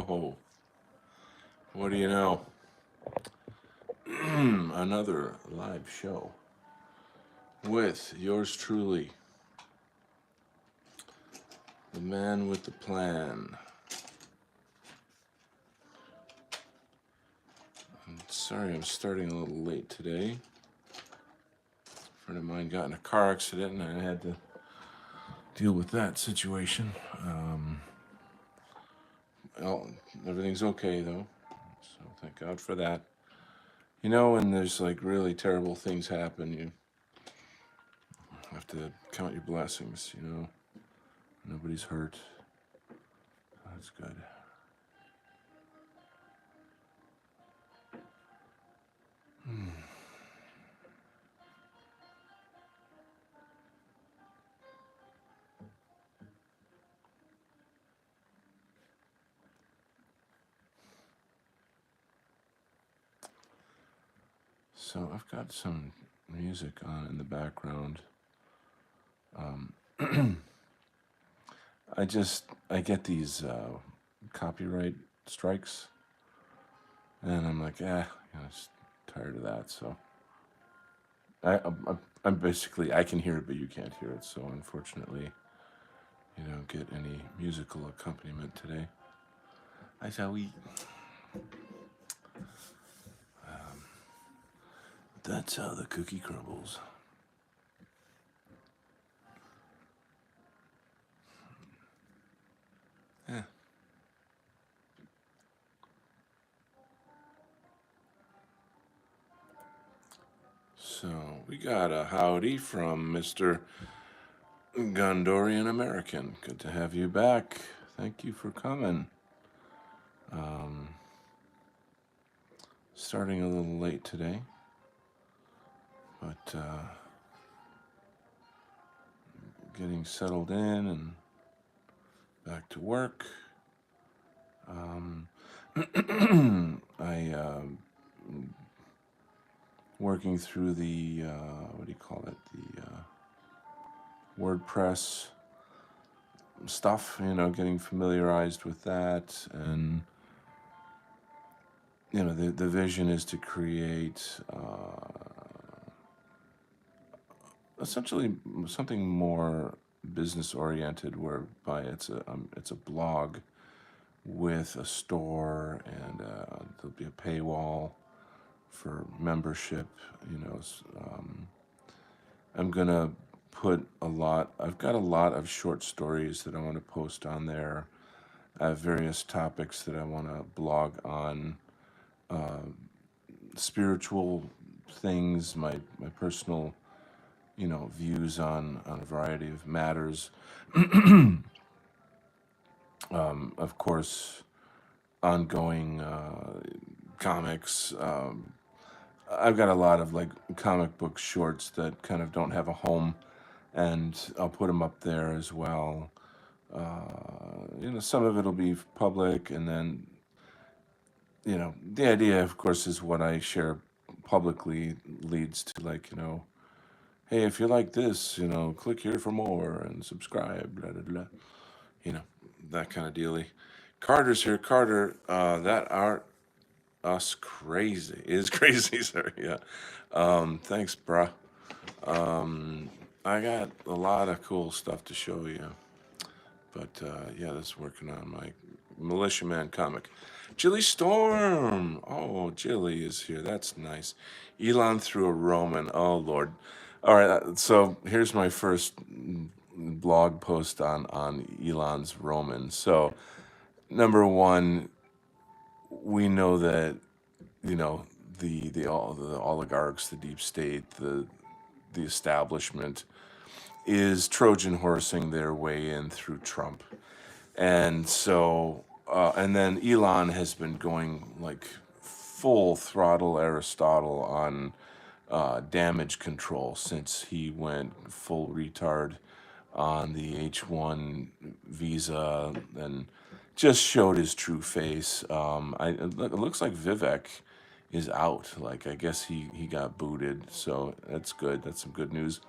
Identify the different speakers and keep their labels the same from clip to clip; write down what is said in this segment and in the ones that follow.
Speaker 1: ho. What do you know? Another live show with yours truly, the man with the plan. I'm sorry I'm starting a little late today. A friend of mine got in a car accident and I had to deal with that situation. Well, everything's okay though, so thank God for that. You know, when there's like really terrible things happen, you have to count your blessings, you know. Nobody's hurt. That's good. So I've got some music on in the background. I get these copyright strikes, and I'm like, I'm just tired of that. So I'm basically I can hear it, but you can't hear it. So unfortunately, you don't get any musical accompaniment today. I shall we. That's how the cookie crumbles. Yeah. So we got a howdy from Mr. Gondorian American. Good to have you back. Thank you for coming. Starting a little late today, but getting settled in and back to work. I working through the what do you call it? The WordPress stuff. You know, getting familiarized with that, and you know, the vision is to create essentially something more business oriented, whereby it's a blog with a store, and there'll be a paywall for membership. You know, I'm gonna put I've got a lot of short stories that I want to post on there. I have various topics that I want to blog on, spiritual things, my personal, you know, views on a variety of matters. Of course, ongoing comics. I've got a lot of like comic book shorts that kind of don't have a home, and I'll put them up there as well. You know, some of it'll be public, and then, you know, the idea, of course, is what I share publicly leads to, like, you know, hey, if you like this, you know, click here for more and subscribe, blah, blah, blah. You know, that kind of dealy. Carter's here. Carter, that art us crazy is crazy, sir. Yeah. Thanks, bruh. I got a lot of cool stuff to show you. But yeah, that's working on my Militiaman comic. Jilly Storm. Oh, Jilly is here. That's nice. Elon through a Roman. Oh, Lord. All right. So here's my first blog post on Elon's Roman. So, number one, we know that, you know, the oligarchs, the deep state, the establishment is Trojan horsing their way in through Trump. And so, and then Elon has been going like full throttle Aristotle on damage control since he went full retard on the H1 visa and just showed his true face. It looks like Vivek is out. Like, I guess he got booted, so that's good. That's some good news.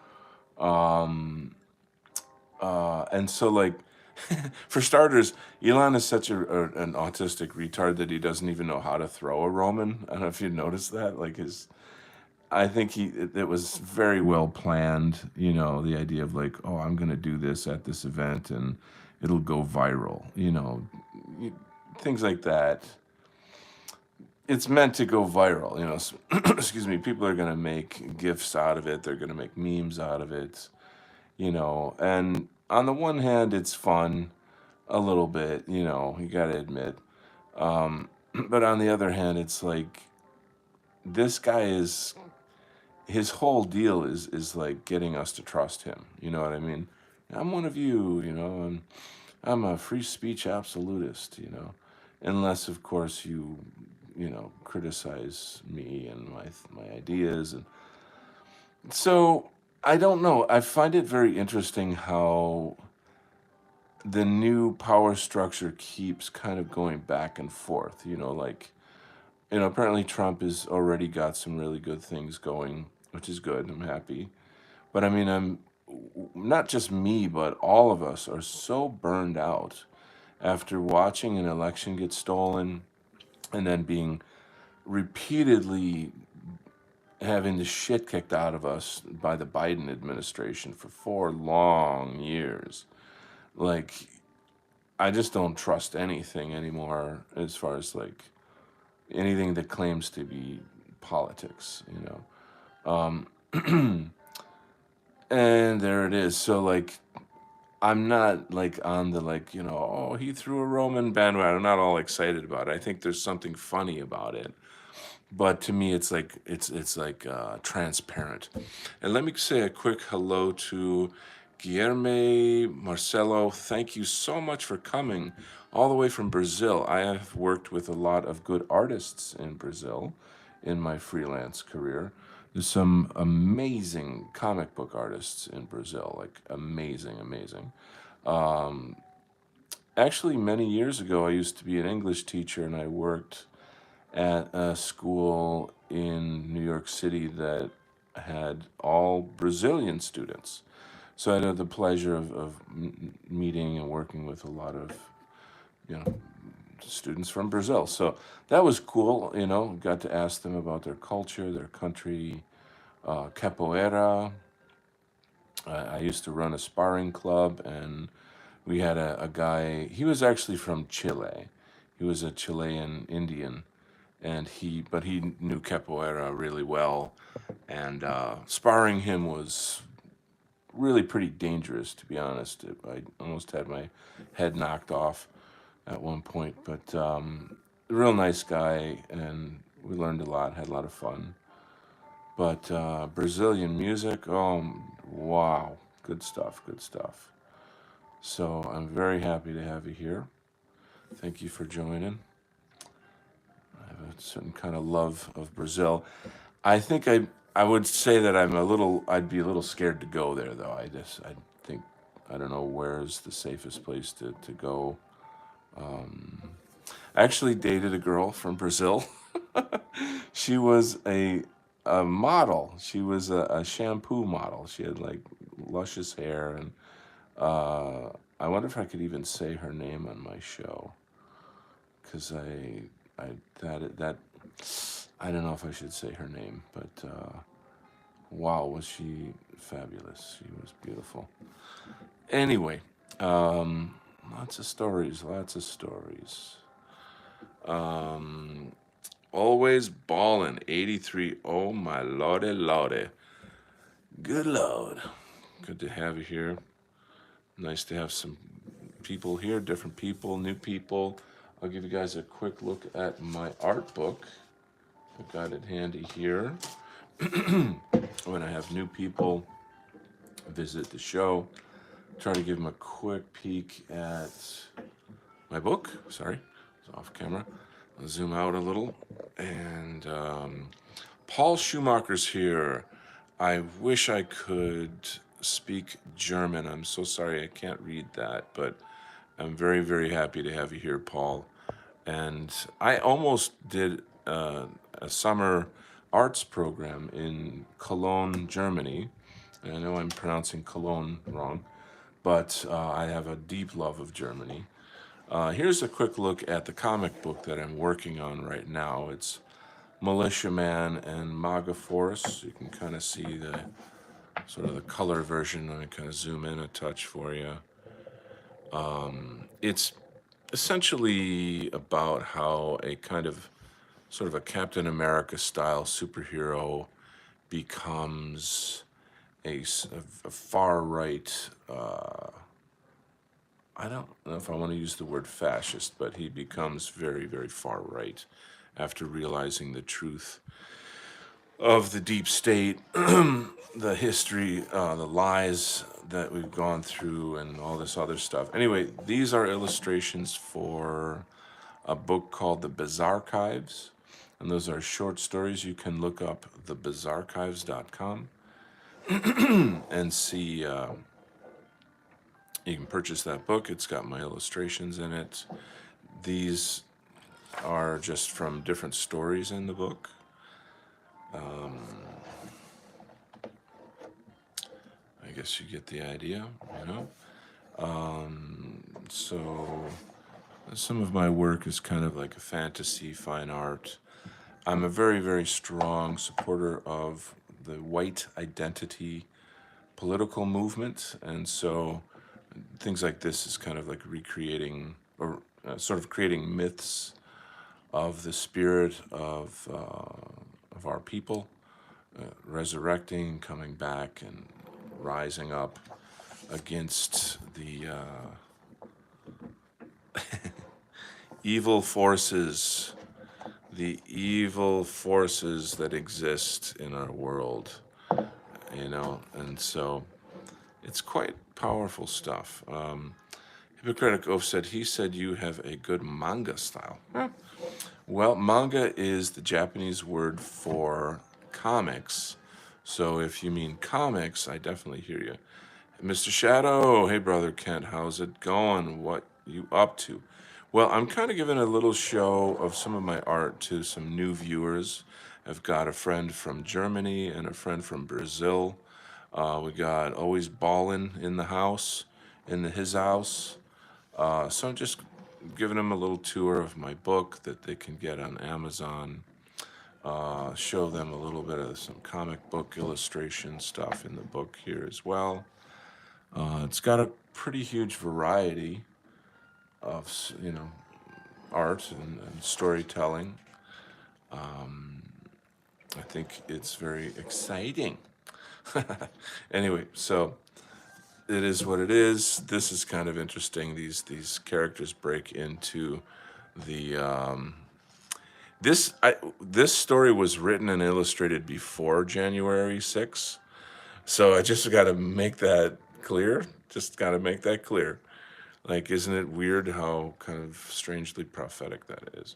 Speaker 1: And so, like, For starters, Elon is such an autistic retard that he doesn't even know how to throw a Roman. I don't know if you noticed that. Like I think it was very well planned. You know, the idea of like, oh, I'm gonna do this at this event and it'll go viral. You know, things like that. It's meant to go viral. You know, excuse me. People are gonna make gifs out of it. They're gonna make memes out of it. You know, and on the one hand, it's fun a little bit. You know, you gotta admit. But on the other hand, it's like this guy is his whole deal is like getting us to trust him. You know what I mean? I'm one of you, you know, and I'm a free speech absolutist, you know, unless of course you know criticize me and my ideas, and so I don't know. I find it very interesting how the new power structure keeps kind of going back and forth. You know, like you know, apparently Trump has already got some really good things going, which is good. I'm happy. But I mean, I'm not just me, but all of us are so burned out after watching an election get stolen and then being repeatedly having the shit kicked out of us by the Biden administration for 4 long years. Like, I just don't trust anything anymore as far as like anything that claims to be politics, you know. And there it is. So like I'm not like on the like, you know, oh, he threw a Roman bandwagon. I'm not all excited about it. I think there's something funny about it. But to me it's like it's like transparent. And let me say a quick hello to Guilherme Marcelo. Thank you so much for coming all the way from Brazil. I have worked with a lot of good artists in Brazil in my freelance career. There's some amazing comic book artists in Brazil, like amazing, amazing. Actually, many years ago, I used to be an English teacher and I worked at a school in New York City that had all Brazilian students. So I had the pleasure of meeting and working with a lot of, you know, students from Brazil. So that was cool, you know, got to ask them about their culture, their country, capoeira. I used to run a sparring club, and we had a guy, he was actually from Chile. He was a Chilean Indian, and but he knew capoeira really well. And sparring him was really pretty dangerous, to be honest. I almost had my head knocked off at one point, but a real nice guy, and we learned a lot, had a lot of fun. But Brazilian music, oh wow, good stuff, good stuff. So I'm very happy to have you here. Thank you for joining. I have a certain kind of love of Brazil. I think I would say that I'd be a little scared to go there though. I think I don't know where's the safest place to go. I actually dated a girl from Brazil. She was a model. She was a shampoo model. She had like luscious hair, and I wonder if I could even say her name on my show, because I that I don't know if I should say her name, but wow, was she fabulous? She was beautiful. Anyway, lots of stories, lots of stories. Always ballin', 83. Oh my lordy, lordy. Good lord. Good to have you here. Nice to have some people here, different people, new people. I'll give you guys a quick look at my art book. I've got it handy here. When I have new people visit the show, try to give them a quick peek at my book. Sorry, it's off camera. I'll zoom out a little. And Paul Schumacher's here. I wish I could speak German. I'm so sorry I can't read that, but I'm very, very happy to have you here, Paul. And I almost did a summer arts program in Cologne, Germany. And I know I'm pronouncing Cologne wrong, but I have a deep love of Germany. Here's a quick look at the comic book that I'm working on right now. It's Militia Man and MAGA Force. You can kind of see the sort of the color version. Let me kind of zoom in a touch for you. It's essentially about how a kind of sort of a Captain America style superhero becomes a far right, I don't know if I want to use the word fascist, but he becomes very, very far right after realizing the truth of the deep state, the history, the lies that we've gone through, and all this other stuff. Anyway, these are illustrations for a book called The Bizarchives, and those are short stories. You can look up thebizarchives.com and see. You can purchase that book. It's got my illustrations in it. These are just from different stories in the book. I guess you get the idea, you know? So some of my work is kind of like a fantasy, fine art. I'm a very, very strong supporter of the white identity political movement, and so things like this is kind of like recreating or sort of creating myths of the spirit of our people, resurrecting, coming back, and rising up against the evil forces, the evil forces that exist in our world, you know, and so it's quite powerful stuff. Hippocratic Oath said, he said you have a good manga style. Huh. Well, manga is the Japanese word for comics. So if you mean comics, I definitely hear you. Mr. Shadow, hey brother Kent, how's it going? What you up to? Well, I'm kind of giving a little show of some of my art to some new viewers. I've got a friend from Germany and a friend from Brazil. We got Always Ballin' in the house, his house. So I'm just giving them a little tour of my book that they can get on Amazon. Show them a little bit of some comic book illustration stuff in the book here as well. It's got a pretty huge variety of, you know, art and storytelling. I think it's very exciting. Anyway, so it is what it is. This is kind of interesting. These characters break into the this story was written and illustrated before January 6th. So I just got to make that clear. Just got to make that clear. Like, isn't it weird how kind of strangely prophetic that is?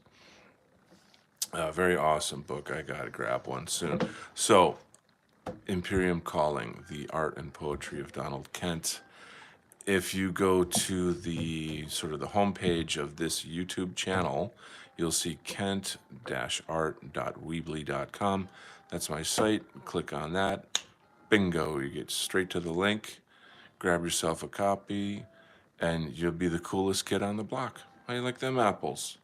Speaker 1: Very awesome book. I got to grab one soon. So, Imperium Calling, the art and poetry of Donald Kent. If you go to the sort of the homepage of this YouTube channel, you'll see kent-art.weebly.com. That's my site. Click on that. Bingo, you get straight to the link. Grab yourself a copy, and you'll be the coolest kid on the block. How you like them apples?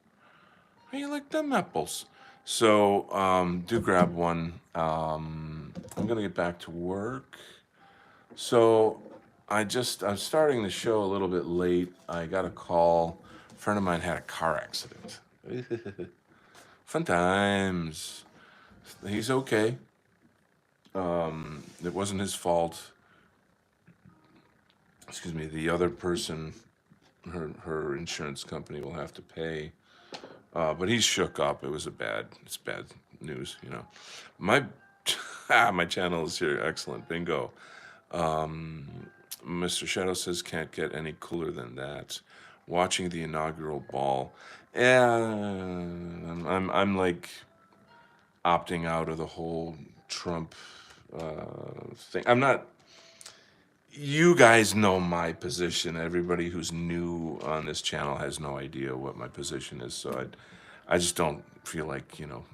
Speaker 1: How you like them apples? So do grab one. I'm gonna get back to work. So I'm starting the show a little bit late. I got a call. A friend of mine had a car accident. Fun times. He's okay. It wasn't his fault. Excuse me. The other person, her insurance company will have to pay. But he's shook up. It's bad news, you know. My my channel is here. Excellent. Bingo. Mr. Shadow says can't get any cooler than that. Watching the inaugural ball. And I'm like opting out of the whole Trump thing. I'm not. You guys know my position. Everybody who's new on this channel has no idea what my position is. So I just don't feel like, you know,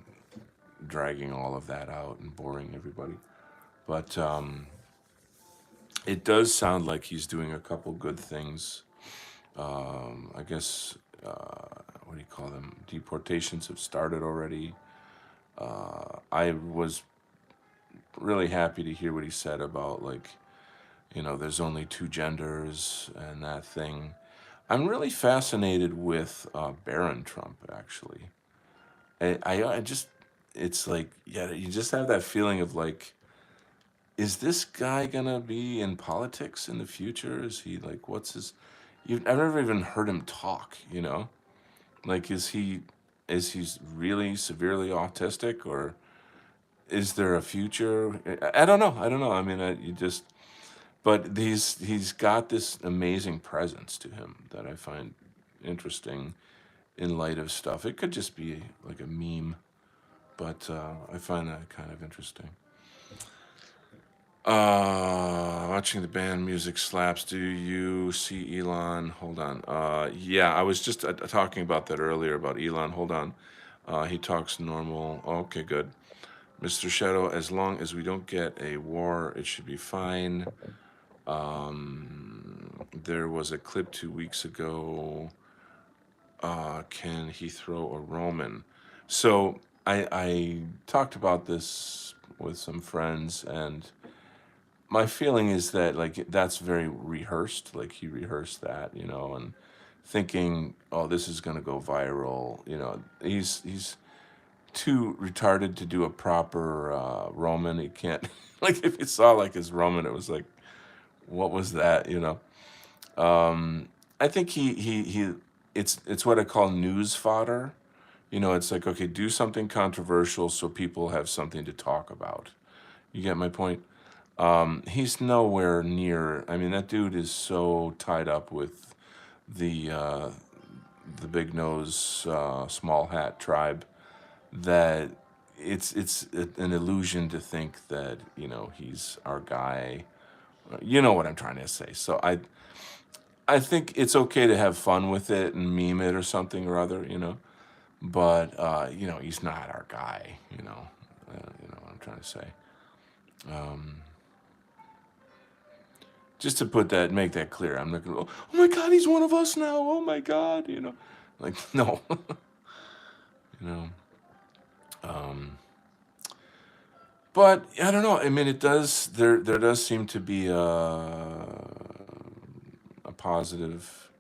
Speaker 1: dragging all of that out and boring everybody. But it does sound like he's doing a couple good things. I guess, what do you call them? Deportations have started already. I was really happy to hear what he said about, like, there's only two genders and that thing. I'm really fascinated with Barron Trump, actually. I just, it's like, yeah, you just have that feeling of like, is this guy gonna be in politics in the future? Is he like, what's his? I've never even heard him talk. Like, is he really severely autistic, or is there a future? I don't know. I don't know. I mean, you just, but he's got this amazing presence to him that I find interesting in light of stuff. It could just be like a meme, but I find that kind of interesting. Watching the band music slaps. Do you see Elon? Hold on. Yeah, I was just talking about that earlier about Elon. Hold on. He talks normal. Okay, good. Mr. Shadow, as long as we don't get a war, it should be fine. There was a clip 2 weeks ago. Can he throw a Roman? So I talked about this with some friends, and my feeling is that like that's very rehearsed. Like he rehearsed that, and thinking, oh, this is gonna go viral. He's too retarded to do a proper Roman. He can't like if you saw like his Roman, it was like, what was that? I think he it's what I call news fodder. It's like, okay, do something controversial so people have something to talk about. You get my point? He's nowhere near. I mean, that dude is so tied up with the uh, the big nose, small hat tribe that it's an illusion to think that he's our guy. You know what I'm trying to say. So I think it's okay to have fun with it and meme it or something or other. But he's not our guy. What I'm trying to say. Just to make that clear, I'm not gonna go, oh my God, he's one of us now. Oh my God, like no, you know. But I don't know. I mean, it does. There does seem to be a positive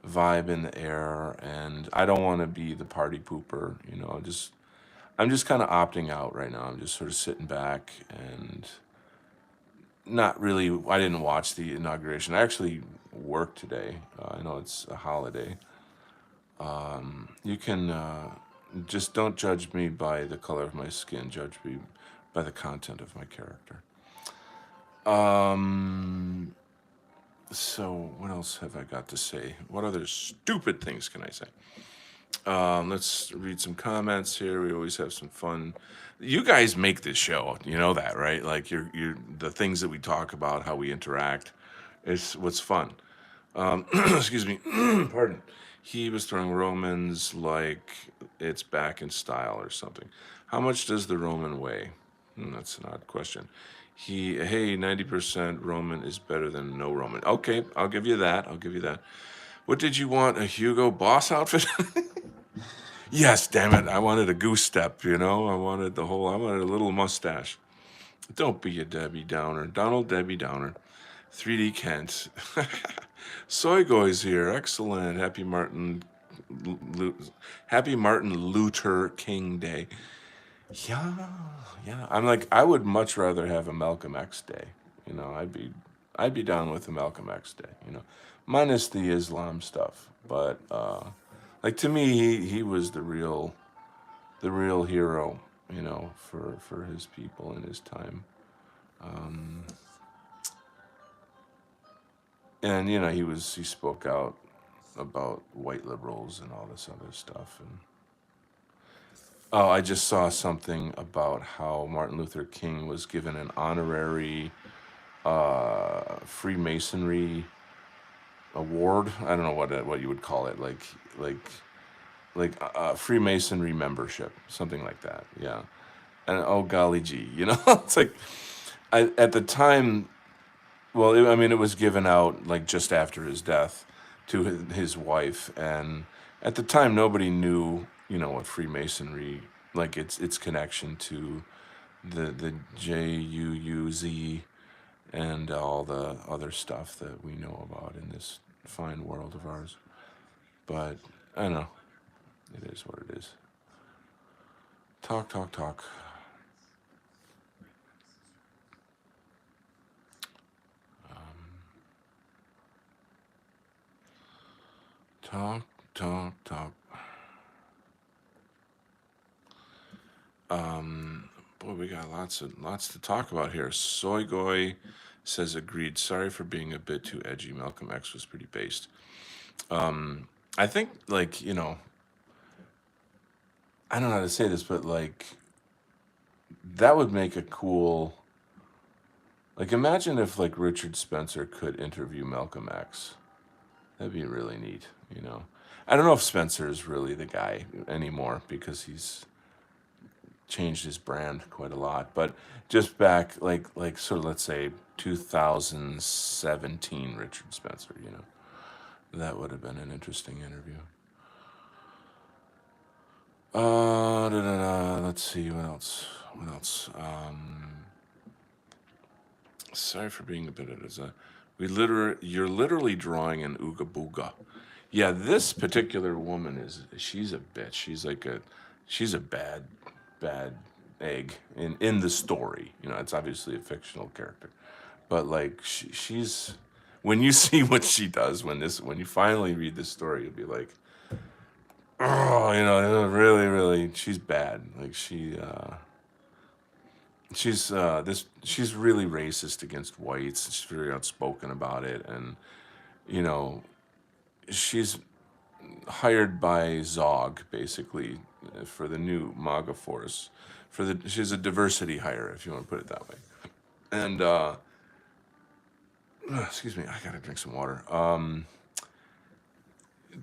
Speaker 1: vibe in the air, and I don't want to be the party pooper. I'm just kind of opting out right now. I'm just sort of sitting back and not really. I didn't watch the inauguration. I actually worked today. I know it's a holiday. You can just don't judge me by the color of my skin. Judge me by the content of my character. So what else have I got to say? What other stupid things can I say? Let's read some comments here. We always have some fun. You guys make this show. You know that, right? Like you're the things that we talk about, how we interact, is what's fun. Excuse me. Pardon. He was throwing Romans like it's back in style or something. How much does the Roman weigh? That's an odd question. Hey, 90% Roman is better than no Roman. Okay, I'll give you that. I'll give you that. What did you want? A Hugo Boss outfit? Yes, damn it. I wanted a goose step, I wanted I wanted a little mustache. Don't be a Debbie Downer. Donald Debbie Downer. 3D Kent. Soygoy's here. Excellent. Happy Martin Luther King Day. Yeah, yeah. I'm like, I would much rather have a Malcolm X Day. I'd be down with a Malcolm X Day. Minus the Islam stuff. But like to me, he was the real hero. For his people in his time. And he spoke out about white liberals and all this other stuff. And oh, I just saw something about how Martin Luther King was given an honorary Freemasonry award. I don't know what you would call it, like Freemasonry membership, something like that. Yeah, and oh golly gee, it's like at the time Well, I mean, it was given out like just after his death to his wife, and at the time, nobody knew, what Freemasonry, like its connection to the JUUZ and all the other stuff that we know about in this fine world of ours. But I don't know. It is what it is. Talk, talk, talk. Talk, talk, talk. Boy, we got lots to talk about here. Soygoy says agreed. Sorry for being a bit too edgy. Malcolm X was pretty based. I think like, I don't know how to say this, but like that would make a cool, like imagine if like Richard Spencer could interview Malcolm X. That'd be really neat. I don't know if Spencer is really the guy anymore because he's changed his brand quite a lot. But just back like sort of let's say 2017 Richard Spencer. That would have been an interesting interview. Let's see what else. What else? Sorry for being a bit of this. You're literally drawing an ooga booga. Yeah, this particular woman she's a bitch. She's a bad egg in the story. It's obviously a fictional character, but like she's when you see what she does when you finally read this story, you'll be like, oh, really, really, she's bad. Like she's really racist against whites. She's very outspoken about it, and you know, she's hired by Zog basically for the new MAGA force. She's a diversity hire, if you want to put it that way. And excuse me, I gotta drink some water.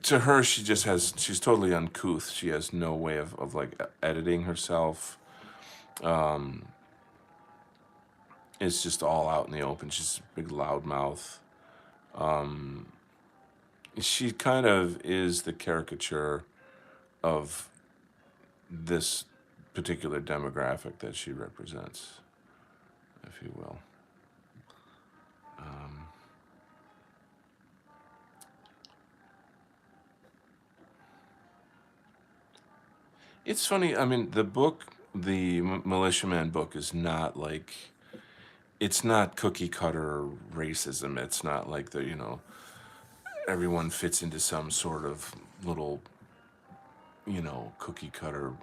Speaker 1: To her, she's totally uncouth. She has no way of like editing herself. It's just all out in the open. She's a big loudmouth. She kind of is the caricature of this particular demographic that she represents, if you will. It's funny. I mean, the Militiaman book, is not like it's not cookie cutter racism. It's not like everyone fits into some sort of little cookie cutter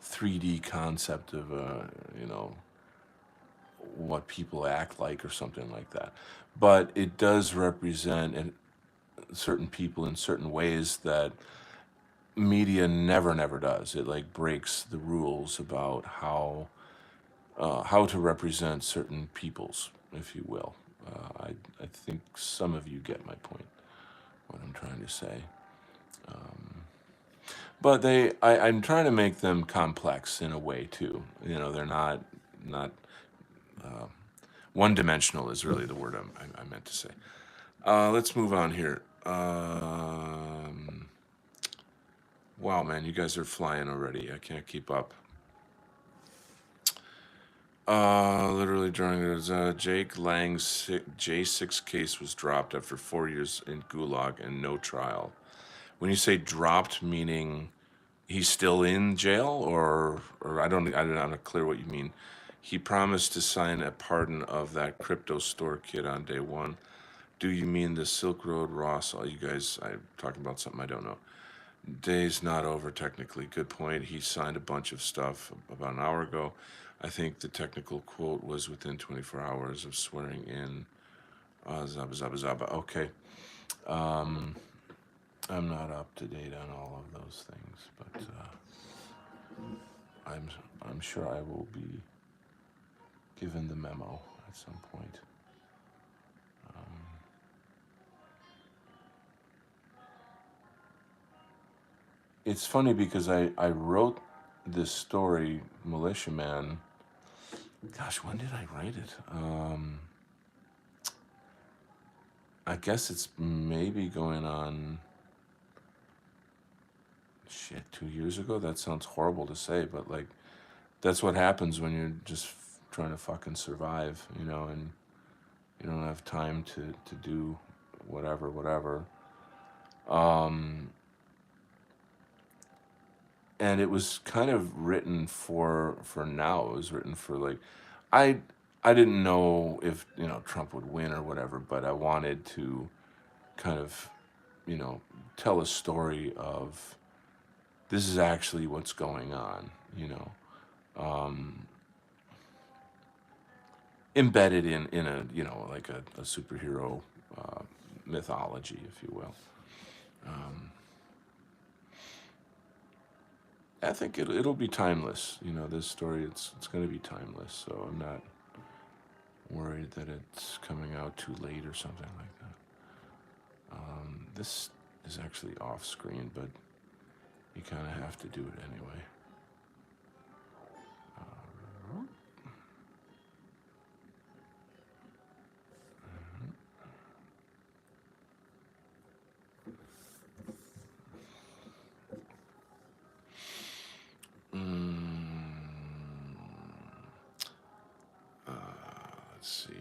Speaker 1: 3D concept of what people act like or something like that. But it does represent certain people in certain ways that media never does. It like breaks the rules about how to represent certain peoples, if you will. I think some of you get my point, what I'm trying to say. But I'm trying to make them complex in a way too. They're not one dimensional is really the word I meant to say. Let's move on here. Wow, man, you guys are flying already. I can't keep up. Literally during Jake Lang's J6 case was dropped after 4 years in gulag and no trial. When you say dropped, meaning he's still in jail, or I'm not clear what you mean. He promised to sign a pardon of that crypto store kid on day one. Do you mean the Silk Road Ross? All you guys, I'm talking about something I don't know. Day's not over technically. Good point. He signed a bunch of stuff about an hour ago. I think the technical quote was within 24 hours of swearing in. Zaba zaba zaba. Okay. I'm not up to date on all of those things, but I'm sure I will be given the memo at some point. It's funny because I wrote this story, Militiaman, Gosh, when did I write it? I guess it's maybe going on shit 2 years ago. That sounds horrible to say, but like that's what happens when you're just trying to fucking survive, and you don't have time to do whatever. Um, and it was kind of written for now. It was written for like, I I didn't know if Trump would win or whatever, but I wanted to kind of you know tell a story of this is actually what's going on. Um, Embedded in a like a superhero uh, mythology, if you will. Um, I think it'll be timeless. This story it's going to be timeless. So I'm not worried that it's coming out too late or something like that. This is actually off screen, but you kind of have to do it anyway. Mm, uh, let's see.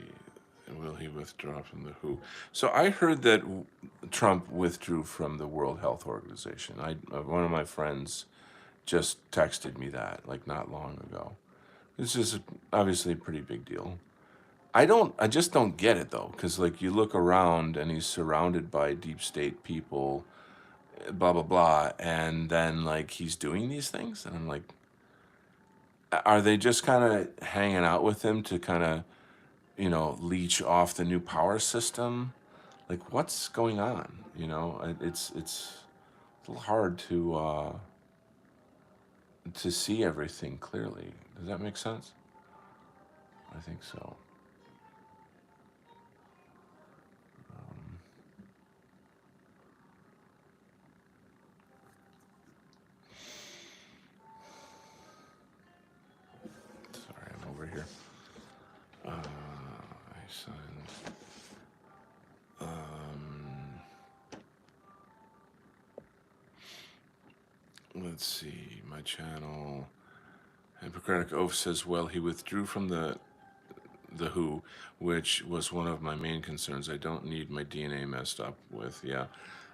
Speaker 1: Will he withdraw from the WHO? So I heard that Trump withdrew from the World Health Organization. One of my friends just texted me that like not long ago. This is obviously a pretty big deal. I just don't get it though, because like you look around and he's surrounded by deep state people, blah blah blah, and then like he's doing these things, and I'm like, are they just kind of hanging out with him to kind of leech off the new power system? Like what's going on? It's a little hard to see everything clearly. Does that make sense? I think so. Sorry, I'm over here. I signed. Um, let's see. My channel. Hippocratic Oath says, well, he withdrew from the WHO, which was one of my main concerns. I don't need my DNA messed up with. Yeah.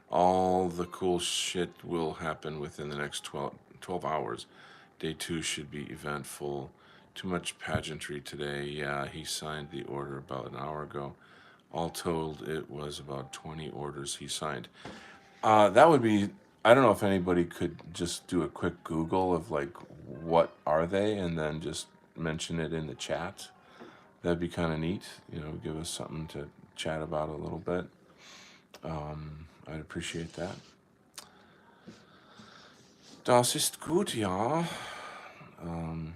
Speaker 1: All the cool shit will happen within the next 12 hours. Day two should be eventful. Too much pageantry today. Yeah, he signed the order about an hour ago. All told, it was about 20 orders he signed. That would be. I don't know if anybody could just do a quick Google of like what are they, and then just mention it in the chat. That'd be kind of neat. Give us something to chat about a little bit. I'd appreciate that. Das ist gut, ja. Um,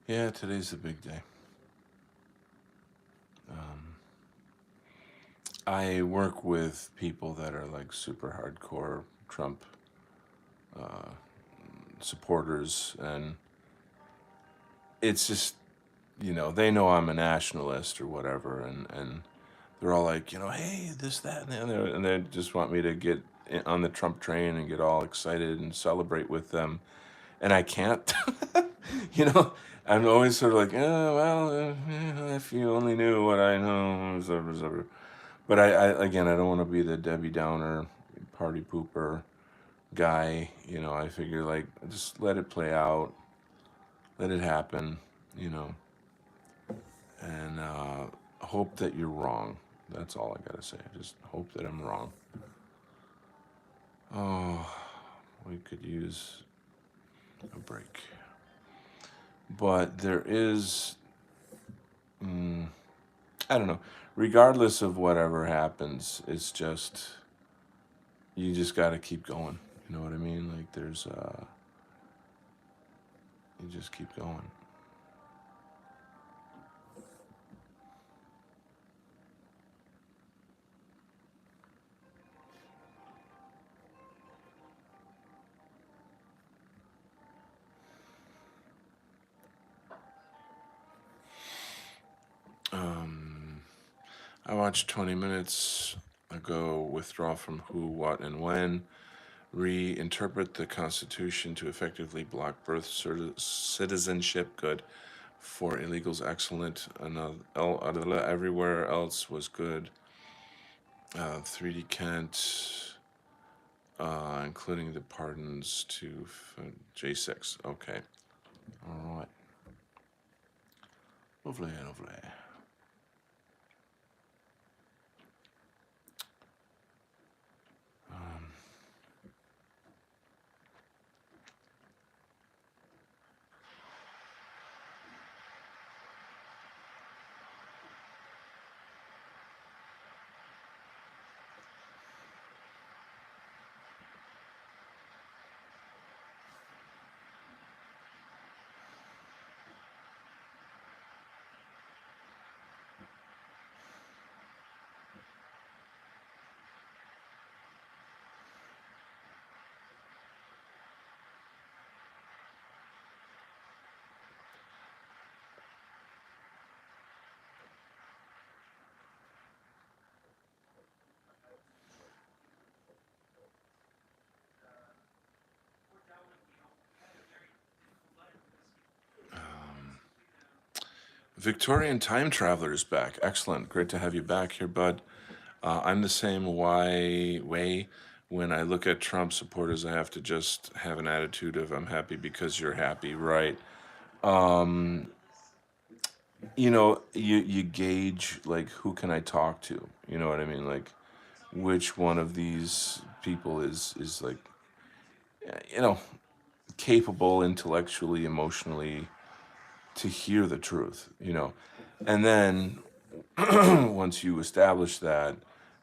Speaker 1: yeah, today's a big day. Um, I work with people that are like super hardcore Trump uh, supporters, and it's just they know I'm a nationalist or whatever, and they're all like, hey, this, that, and the other, and they just want me to get on the Trump train and get all excited and celebrate with them, and I can't. you know, I'm always sort of like, oh, well, if you only knew what I know, whatever. But again, I don't want to be the Debbie Downer, party pooper guy. I figure like just let it play out, let it happen, and hope that you're wrong. That's all I gotta say. I just hope that I'm wrong. Oh, we could use a break. But there is, I don't know. Regardless of whatever happens, it's just you just got to keep going. You know what I mean? Like you just keep going. Um, I watched 20 minutes ago. Withdraw from who, what, and when. Reinterpret the Constitution to effectively block birth citizenship. Good. For illegals, excellent. Another, everywhere else was good. 3D Kent, including the pardons to J6. Okay. All right. Lovely, lovely. Victorian Time Traveler is back. Excellent. Great to have you back here, bud. I'm the same way. When I look at Trump supporters, I have to just have an attitude of I'm happy because you're happy, right? You gauge like who can I talk to? You know what I mean? Like which one of these people is like you know capable intellectually, emotionally to hear the truth, and then once you establish that,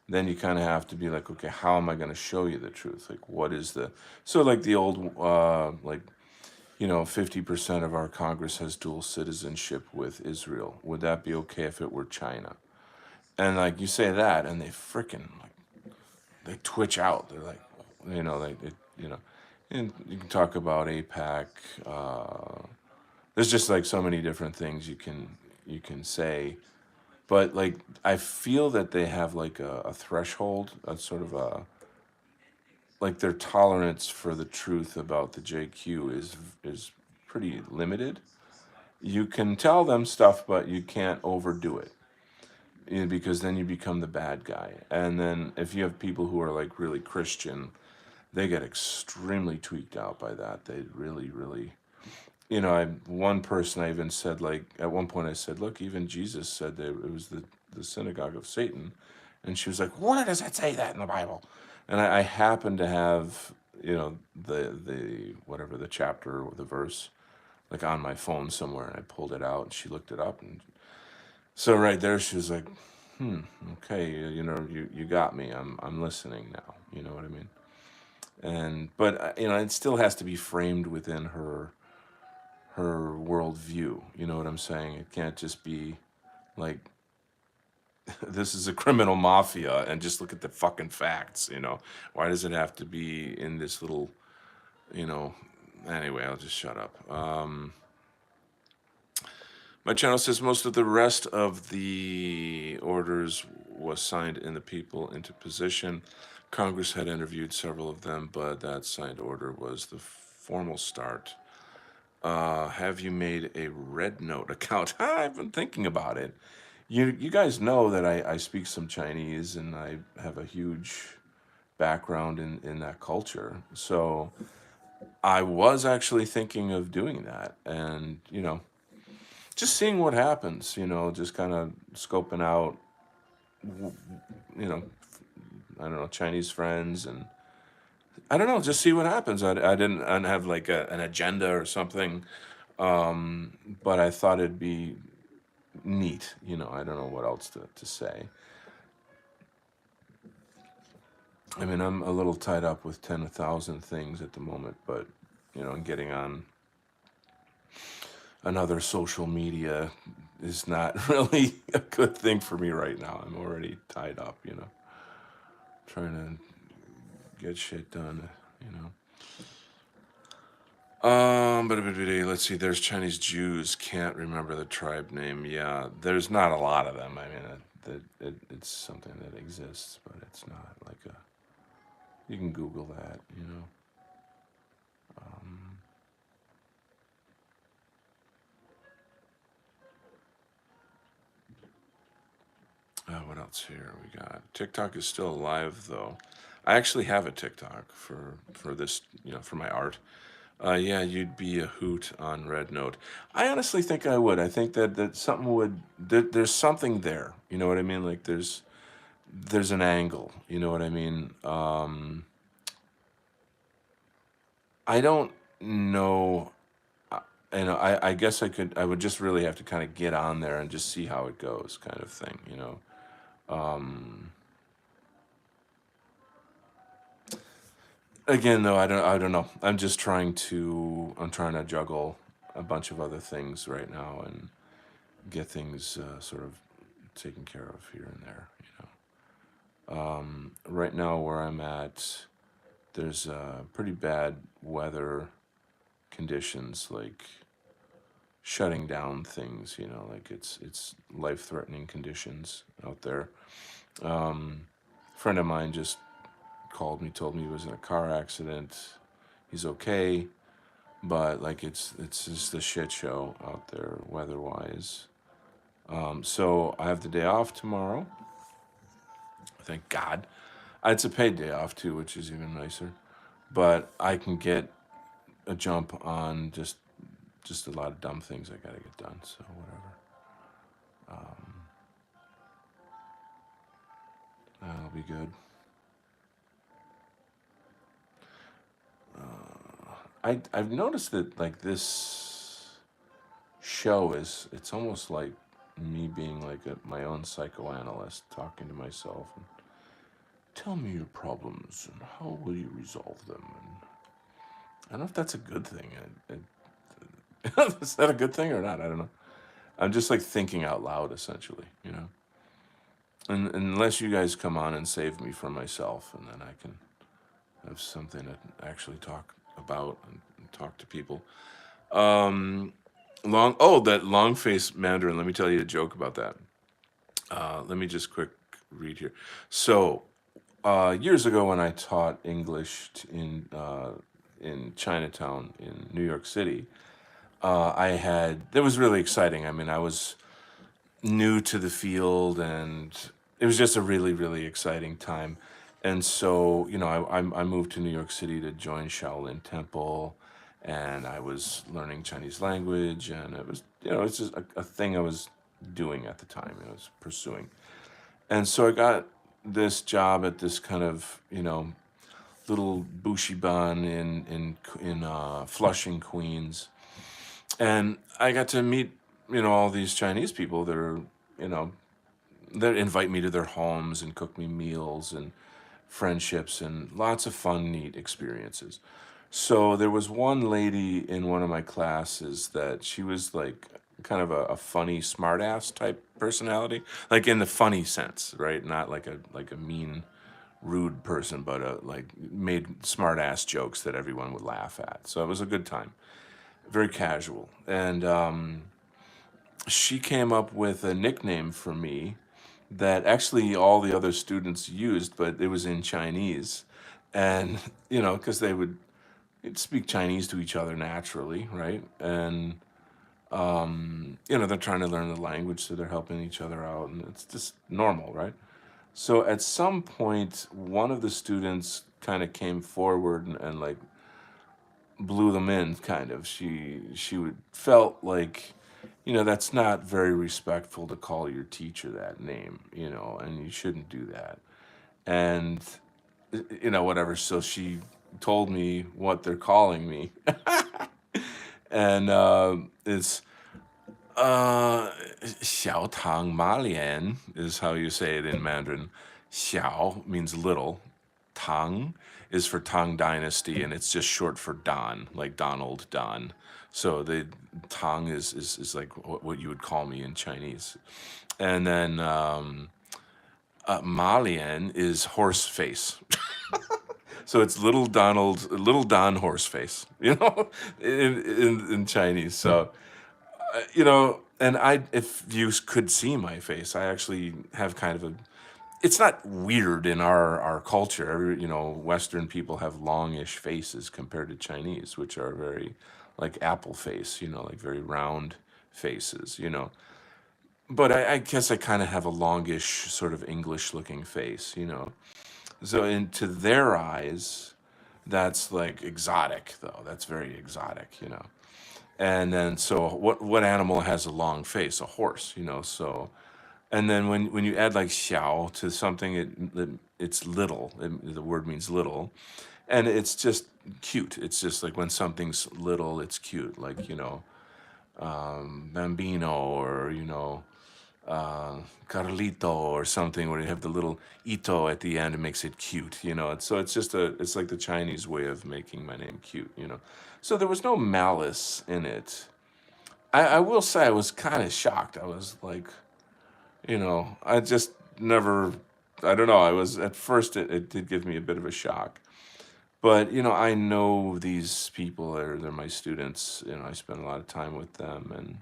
Speaker 1: then you kind of have to be like, okay, how am I going to show you the truth? Like, what is the so like the old 50% of our Congress has dual citizenship with Israel. Would that be okay if it were China? And like you say that, and they freaking like they twitch out. They're like, you know, and you can talk about APAC. There's just like so many different things you can say, but like I feel that they have like a threshold, a sort of a like their tolerance for the truth about the JQ is pretty limited. You can tell them stuff, but you can't overdo it, because then you become the bad guy. And then if you have people who are like really Christian, they get extremely tweaked out by that. They really, really, one person I even said, like at one point I said, look, even Jesus said that it was the synagogue of Satan, and she was like, where does it say that in the Bible? And I happen to have the whatever the chapter or the verse like on my phone somewhere, and I pulled it out and she looked it up, and so right there she was like, okay, you got me. I'm listening now. You know what I mean? And but it still has to be framed within her worldview. You know what I'm saying? It can't just be like this is a criminal mafia and just look at the fucking facts. Why does it have to be in this little, you know? Anyway, I'll just shut up. My channel says most of the rest of the orders was signed in the people into position. Congress had interviewed several of them, but that signed order was the formal start. Have you made a Red Note account? I've been thinking about it. You guys know that I speak some Chinese and I have a huge background in that culture. So I was actually thinking of doing that, and just seeing what happens, just kind of scoping out you know, I don't know, Chinese friends, and I don't know, just see what happens. I didn't have like an agenda or something, but I thought it'd be neat. I don't know what else to say. I mean, I'm a little tied up with 10,000 things at the moment, but and getting on another social media is not really a good thing for me right now. I'm already tied up, trying to get shit done, you know. But let's see. There's Chinese Jews. Can't remember the tribe name. Yeah, there's not a lot of them. I mean, it's something that exists, but it's not like a. You can Google that. Um, what else here we got? TikTok is still alive though. I actually have a TikTok for this, for my art. Yeah, you'd be a hoot on Red Note. I honestly think I would. I think that something would. There's something there. You know what I mean? Like there's an angle. You know what I mean? I don't know. I guess I would just really have to kind of get on there and just see how it goes, kind of thing. Um, Again, though, I don't know. I'm trying to juggle a bunch of other things right now and get things sort of taken care of here and there. Right now, where I'm at, there's pretty bad weather conditions, like shutting down things. Like it's life-threatening conditions out there. Um, Friend of mine just called me, told me he was in a car accident. He's okay, but like it's just a shit show out there weather-wise. So I have the day off tomorrow. Thank God. It's a paid day off too, which is even nicer. But I can get a jump on just a lot of dumb things I gotta get done. So whatever. Um, that'll be good. I've noticed that like this show it's almost like me being like my own psychoanalyst talking to myself and tell me your problems and how will you resolve them. And I don't know if that's a good thing. Is that a good thing or not? I don't know. I'm just like thinking out loud essentially. And unless you guys come on and save me from myself, and then I can have something to actually talk about and talk to people. Um, that long faced Mandarin. Let me tell you a joke about that. Let me just quick read here. So years ago, when I taught English in Chinatown in New York City, that was really exciting. I mean, I was new to the field, and it was just a really, really exciting time. And so, I moved to New York City to join Shaolin Temple, and I was learning Chinese language, and it was, it's just a thing I was doing at the time. I was pursuing, and so I got this job at this kind of, little bushiban in Flushing, Queens, and I got to meet all these Chinese people that are you know that invite me to their homes and cook me meals and friendships and lots of fun, neat experiences. So there was one lady in one of my classes that she was like kind of a funny, smartass type personality, like in the funny sense, right? Not like a mean, rude person, but like made smartass jokes that everyone would laugh at. So it was a good time, very casual, and she came up with a nickname for me that actually all the other students used, but it was in Chinese. And, because they would speak Chinese to each other naturally, right? And, they're trying to learn the language, so they're helping each other out, and it's just normal, right? So at some point, one of the students kind of came forward and like blew them in, kind of. She would felt like that's not very respectful to call your teacher that name, and you shouldn't do that. And, whatever. So she told me what they're calling me. And it's uh, Xiao Tang Ma Lian is how you say it in Mandarin. Xiao means little. Tang is for Tang Dynasty, and it's just short for Don, like Donald Don. So the Tang is like what you would call me in Chinese. And then Ma Lian is horse face. So it's little Don Horseface, in Chinese. So and if you could see my face, I actually have kind of a. It's not weird in our culture. Western people have longish faces compared to Chinese, which are very like apple face, like very round faces. But I guess I kind of have a longish, sort of English looking face. So into their eyes, that's like exotic, though. That's very exotic. And then so what animal has a long face? A horse. So and then when you add like xiao to something, it's little. The word means little, and it's just cute. It's just like when something's little, it's cute. Like bambino, or Carlito or something, where you have the little ito at the end. It makes it cute. So it's like the Chinese way of making my name cute. So there was no malice in it. I will say I was kind of shocked. I was like, I just never, I don't know. I was, at first, it did give me a bit of a shock. But, I know these people, they're my students. I spent a lot of time with them, and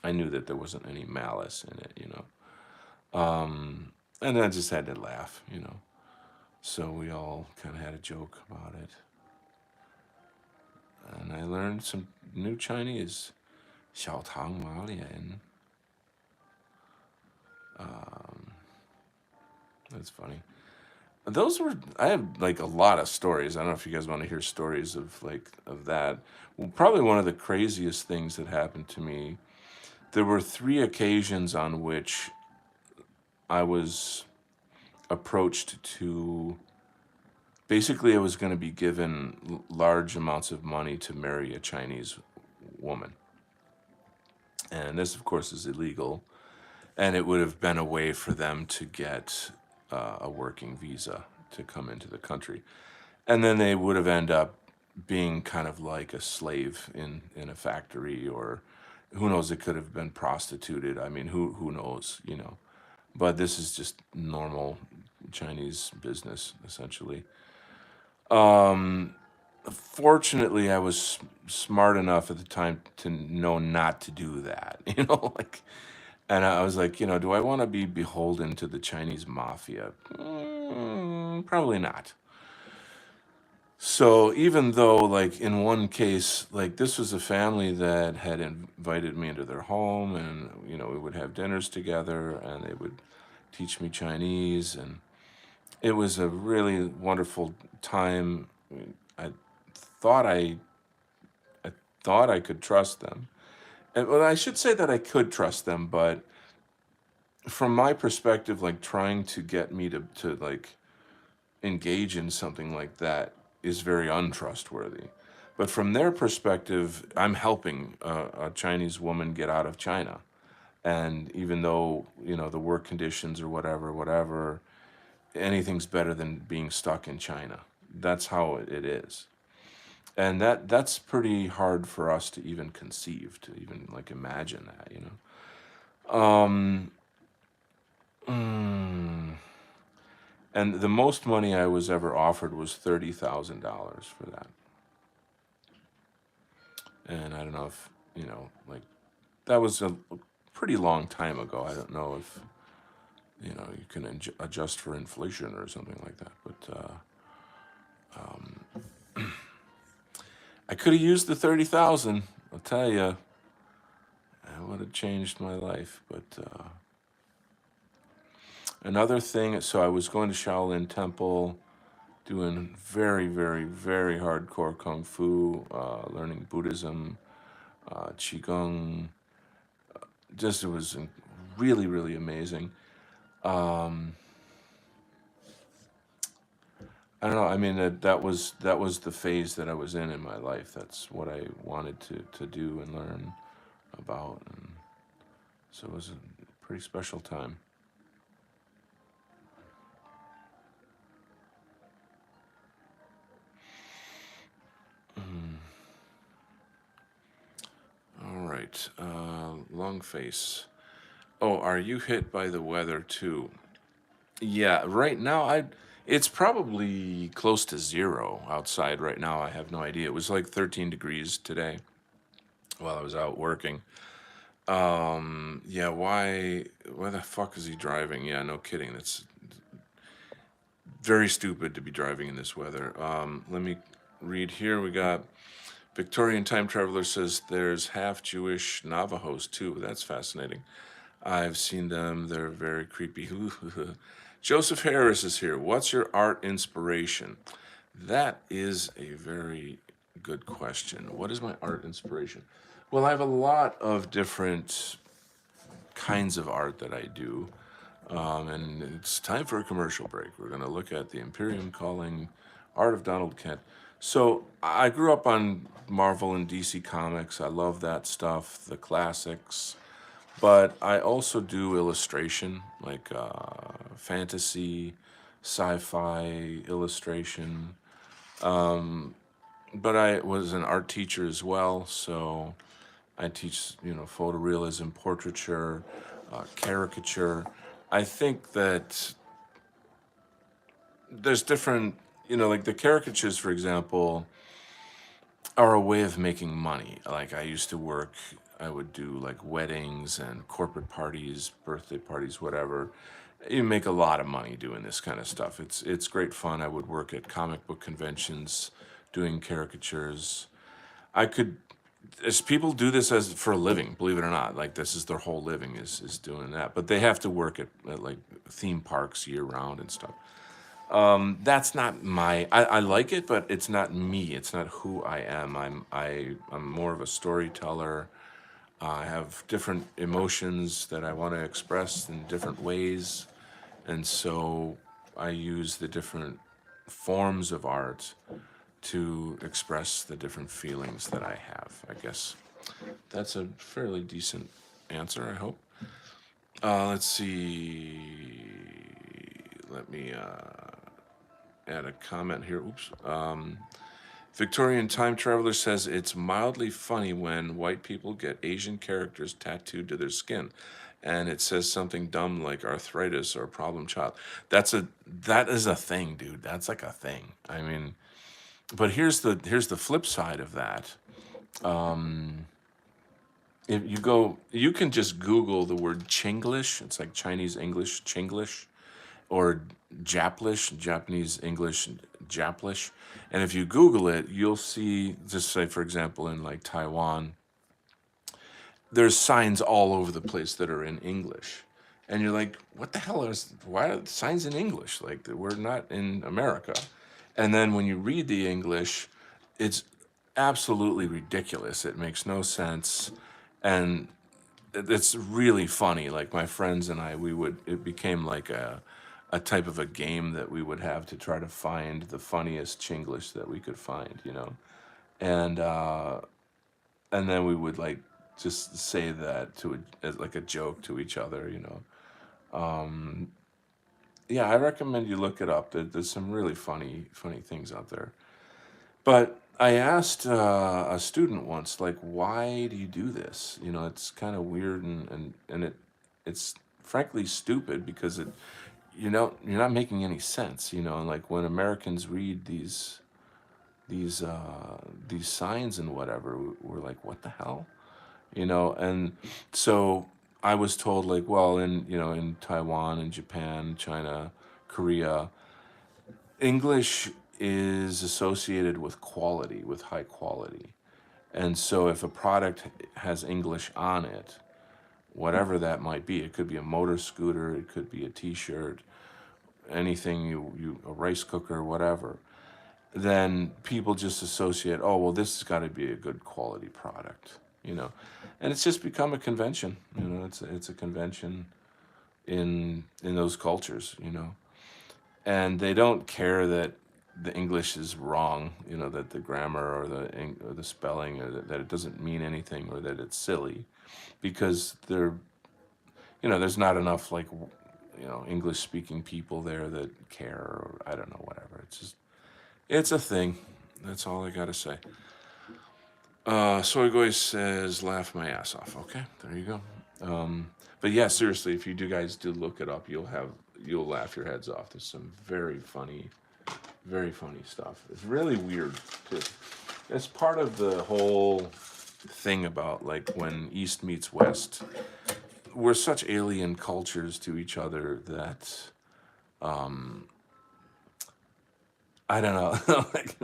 Speaker 1: I knew that there wasn't any malice in it. And I just had to laugh. So we all kind of had a joke about it. And I learned some new Chinese. 小唐马脸. That's funny. I have like a lot of stories. I don't know if you guys want to hear stories of that. Well, probably one of the craziest things that happened to me. There were 3 occasions on which I was approached to. Basically, I was going to be given large amounts of money to marry a Chinese woman. And this, of course, is illegal. And it would have been a way for them to get a working visa to come into the country. And then they would have ended up being kind of like a slave in a factory, or who knows, it could have been prostituted. I mean, who knows. But this is just normal Chinese business, essentially. Fortunately, I was smart enough at the time to know not to do that. And I was like, do I want to be beholden to the Chinese mafia? Probably not. So even though, like, in one case, like, this was a family that had invited me into their home, and we would have dinners together, and they would teach me Chinese, and it was a really wonderful time. I thought I thought I could trust them. And well, I should say that I could trust them, but from my perspective, like, trying to get me to like engage in something like that is very untrustworthy. But from their perspective, I'm helping a Chinese woman get out of China. And even though, the work conditions or whatever, anything's better than being stuck in China. That's how it is. And that's pretty hard for us to even conceive, to even like imagine that. Mm. And the most money I was ever offered was $30,000 for that. And I don't know if, like, that was a pretty long time ago. I don't know if, you can adjust for inflation or something like that. But I could have used the 30,000. I'll tell you, it would have changed my life. But another thing, so I was going to Shaolin Temple, doing very, very, very hardcore kung fu, learning Buddhism, qigong, just it was really, really amazing. Um, I don't know. I mean, that was the phase that I was in my life. That's what I wanted to do and learn about, and so it was a pretty special time. All right, long face. Oh, are you hit by the weather too? Yeah, right now it's probably close to zero outside right now. I have no idea. It was like 13 degrees today while I was out working. Yeah, why the fuck is he driving? Yeah, no kidding. That's very stupid to be driving in this weather. Let me read here. We got Victorian Time Traveler says there's half Jewish Navajos too. That's fascinating. I've seen them. They're very creepy. Joseph Harris is here. What's your art inspiration? That is a very good question. What is my art inspiration? Well, I have a lot of different kinds of art that I do. And it's time for a commercial break. We're going to look at the Imperium Calling Art of Donald Kent. So I grew up on Marvel and DC Comics. I love that stuff, the classics. But I also do illustration, like fantasy, sci-fi illustration. But I was an art teacher as well, so I teach, photorealism, portraiture, caricature. I think that there's different, like the caricatures, for example, are a way of making money. Like I used to work, I would do like weddings and corporate parties, birthday parties, whatever. You make a lot of money doing this kind of stuff. It's great fun. I would work at comic book conventions doing caricatures. I could as people do this as for a living, believe it or not. Like this is their whole living is doing that. But they have to work at like theme parks year round and stuff. That's not I like it, but it's not me. It's not who I am. I'm more of a storyteller. I have different emotions that I want to express in different ways, and so I use the different forms of art to express the different feelings that I have. I guess that's a fairly decent answer, I hope. Let's see. Let me add a comment here. Oops. Victorian Time Traveler says it's mildly funny when white people get Asian characters tattooed to their skin. And it says something dumb like arthritis or problem child. That is a thing, dude. That's like a thing. I mean, but here's the flip side of that. If you go, you can just Google the word Chinglish. It's like Chinese English, Chinglish, or Japlish, Japanese English, Japlish. And if you Google it, you'll see, just say, for example, in like Taiwan, there's signs all over the place that are in English. And you're like, what the hell why are the signs in English? Like, we're not in America. And then when you read the English, it's absolutely ridiculous. It makes no sense. And it's really funny. Like my friends and I, it became like a type of a game that we would have to try to find the funniest Chinglish that we could find. And and then we would like just say that as like a joke to each other. Yeah, I recommend you look it up. There's some really funny things out there. But I asked a student once, like, why do you do this? It's kind of weird and it's frankly stupid because you're not making any sense. And like when Americans read these signs and whatever, we're like, what the hell? And so I was told like, well, in Taiwan and Japan, China, Korea, English is associated with quality, with high quality. And so if a product has English on it, whatever that might be, it could be a motor scooter, it could be a t-shirt, anything a rice cooker, whatever, then people just associate, oh, well, this has got to be a good quality product. you know, and it's just become a convention. You know, it's a convention in those cultures. You know, and they don't care that the English is wrong. You know, that the grammar or or the spelling or that it doesn't mean anything or that it's silly, because they're there's not enough like English speaking people there that care, or I don't know, whatever. It's just it's a thing. That's all I gotta say. Soygoy says, laugh my ass off. Okay, there you go. But yeah, seriously, if you guys do look it up, you'll laugh your heads off. There's some very funny stuff. It's really weird too. It's part of the whole thing about like when East meets West. We're such alien cultures to each other that I don't know. like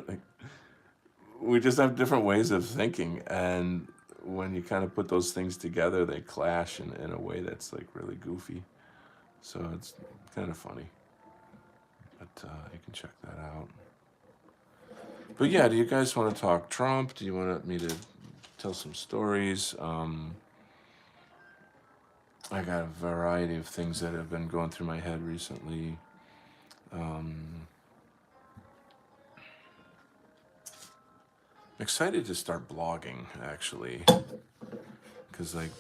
Speaker 1: we just have different ways of thinking, and when you kind of put those things together, they clash in a way that's like really goofy. So it's kind of funny, but you can check that out. But yeah, do you guys want to talk Trump? Do you want me to tell some stories? I got a variety of things that have been going through my head recently. I'm excited to start blogging, actually, because like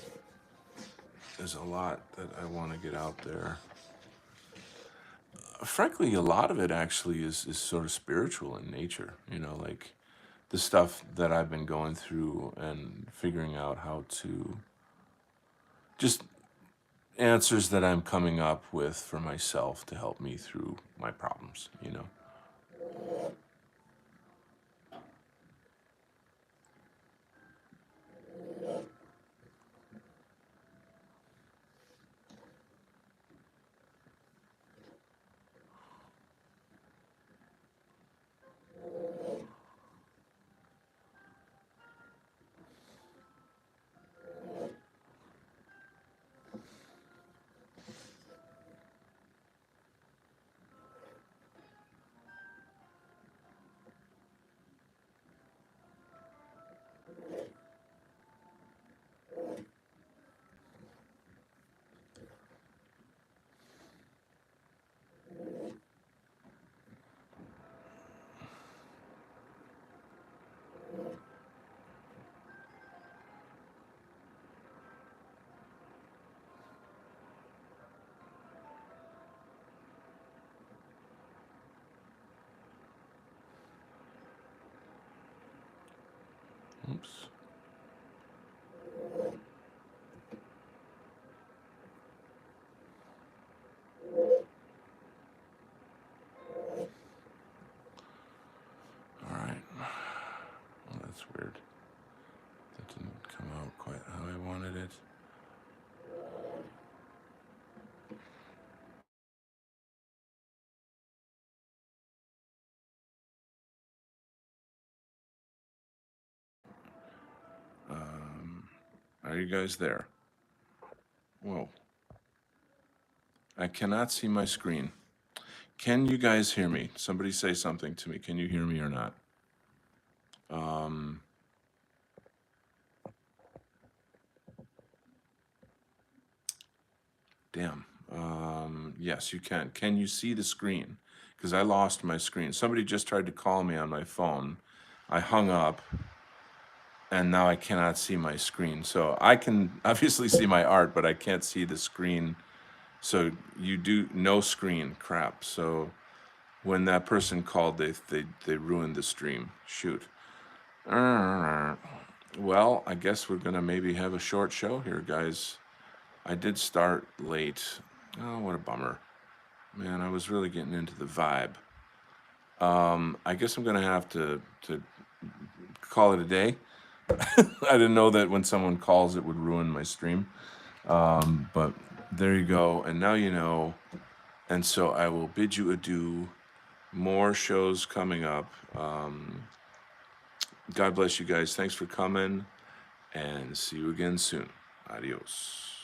Speaker 1: there's a lot that I want to get out there. Frankly, a lot of it actually is sort of spiritual in nature. Like the stuff that I've been going through and figuring out how to just answers that I'm coming up with for myself to help me through my problems. Oops. All right. Well, that's weird. That didn't come out quite how I wanted it. Are you guys there? Whoa. I cannot see my screen. Can you guys hear me? Somebody say something to me. Can you hear me or not? Um, Damn. Yes, you can. Can you see the screen? Because I lost my screen. Somebody just tried to call me on my phone. I hung up, and now I cannot see my screen. So I can obviously see my art, but I can't see the screen. So you do no screen crap. So when that person called, they ruined the stream. Shoot. Well, I guess we're gonna maybe have a short show here, guys. I did start late. Oh, what a bummer. Man, I was really getting into the vibe. I guess I'm gonna have to call it a day. I didn't know that when someone calls, it would ruin my stream. But there you go, and now you know. And so I will bid you adieu. More shows coming up. God bless you guys. Thanks for coming, and see you again soon. Adios.